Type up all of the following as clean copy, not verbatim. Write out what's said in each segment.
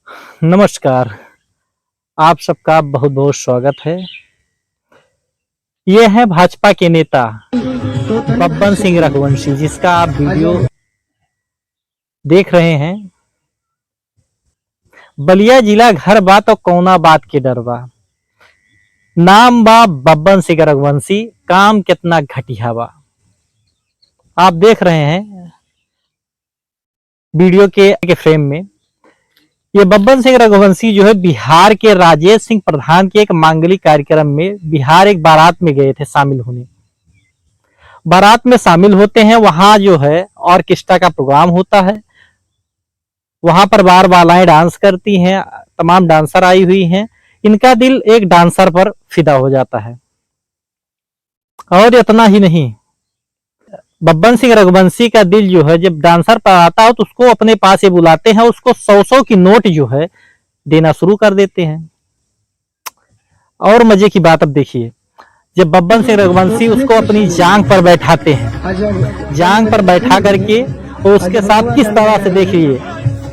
नमस्कार। आप सबका बहुत बहुत स्वागत है। ये है भाजपा के नेता बब्बन सिंह रघुवंशी, जिसका आप वीडियो देख रहे हैं। बलिया जिला घर बा तो कौना बात के डर बा। नाम बा बब्बन सिंह रघुवंशी, काम कितना घटिया बा। आप देख रहे हैं वीडियो के फ्रेम में। ये बब्बन सिंह रघुवंशी जो है बिहार के राजेश सिंह प्रधान के एक मांगलिक कार्यक्रम में बिहार एक बारात में गए थे शामिल होने। बारात में शामिल होते हैं, वहां जो है ऑर्केस्ट्रा का प्रोग्राम होता है। वहां पर बार बालाएं डांस करती हैं, तमाम डांसर आई हुई हैं। इनका दिल एक डांसर पर फिदा हो जाता है। और इतना ही नहीं, बब्बन सिंह रघुवंशी का दिल जो है जब डांसर पर आता है तो उसको अपने पास ये बुलाते हैं, उसको 100-100 की नोट जो है देना शुरू कर देते हैं। और मजे की बात अब देखिए, जब बब्बन सिंह रघुवंशी उसको अपनी जांग पर बैठाते हैं, जांग पर बैठा करके और उसके साथ किस तरह से देखिए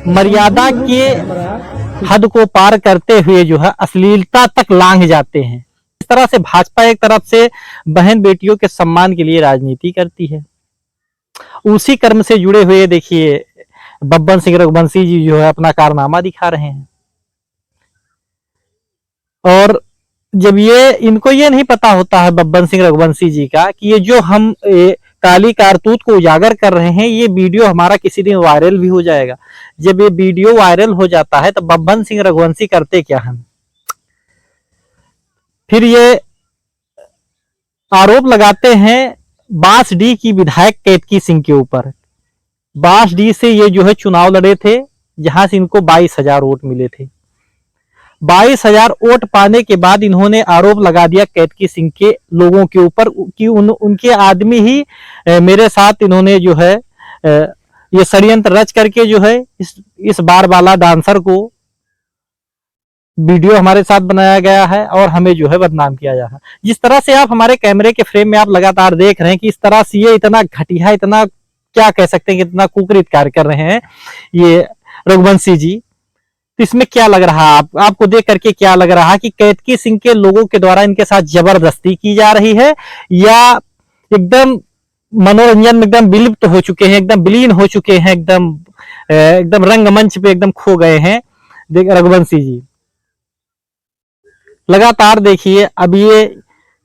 मर्यादा के हद को पार करते हुए जो है अश्लीलता तक लांघ जाते हैं। इस तरह से भाजपा एक तरफ से बहन बेटियों के सम्मान के लिए राजनीति करती है। उसी कर्म से जुड़े हुए देखिए बब्बन सिंह रघुवंशी जी जो है अपना कारनामा दिखा रहे हैं। और जब इनको ये नहीं पता होता है बब्बन सिंह रघुवंशी जी का कि ये जो हम काली कारतूत को उजागर कर रहे हैं, ये वीडियो हमारा किसी दिन वायरल भी हो जाएगा। जब ये वीडियो वायरल हो जाता है तो बब्बन सिंह रघुवंशी करते क्या हैं, फिर ये आरोप लगाते हैं बांसडीह की विधायक केतकी सिंह के ऊपर। बांसडीह से ये जो है चुनाव लड़े थे, जहां से इनको 22,000 वोट मिले थे। 22,000 वोट पाने के बाद इन्होंने आरोप लगा दिया केतकी सिंह के लोगों के ऊपर कि उनके आदमी ही मेरे साथ इन्होंने जो है ये षड्यंत्र रच करके जो है इस बार वाला डांसर को वीडियो हमारे साथ बनाया गया है और हमें जो है बदनाम किया जा रहा है। जिस तरह से आप हमारे कैमरे के फ्रेम में आप लगातार देख रहे हैं कि इस तरह से ये इतना घटिया, इतना क्या कह सकते हैं कि इतना कुकृत कार्य कर रहे हैं ये रघुवंशी जी। तो इसमें क्या लग रहा है आपको देख करके क्या लग रहा है कि केतकी सिंह के लोगों के द्वारा इनके साथ जबरदस्ती की जा रही है, या एकदम मनोरंजन में एकदम विलुप्त हो चुके हैं, एकदम विलीन हो चुके हैं, एकदम रंगमंच पे एकदम खो गए हैं रघुवंशी जी। लगातार देखिए अब ये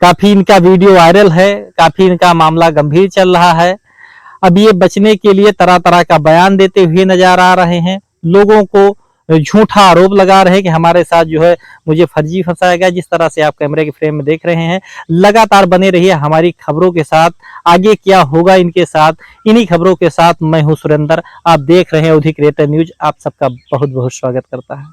काफी इनका वीडियो वायरल है, काफी इनका मामला गंभीर चल रहा है। अब ये बचने के लिए तरह तरह का बयान देते हुए नजर आ रहे हैं, लोगों को झूठा आरोप लगा रहे हैं कि हमारे साथ जो है मुझे फर्जी फंसाया गया। जिस तरह से आप कैमरे के फ्रेम में देख रहे हैं, लगातार बने रहिए हमारी खबरों के साथ। आगे क्या होगा इनके साथ, इन्हीं खबरों के साथ मैं हूं सुरेंद्र। आप देख रहे हैं अधिकृत न्यूज। आप सबका बहुत बहुत स्वागत करता है।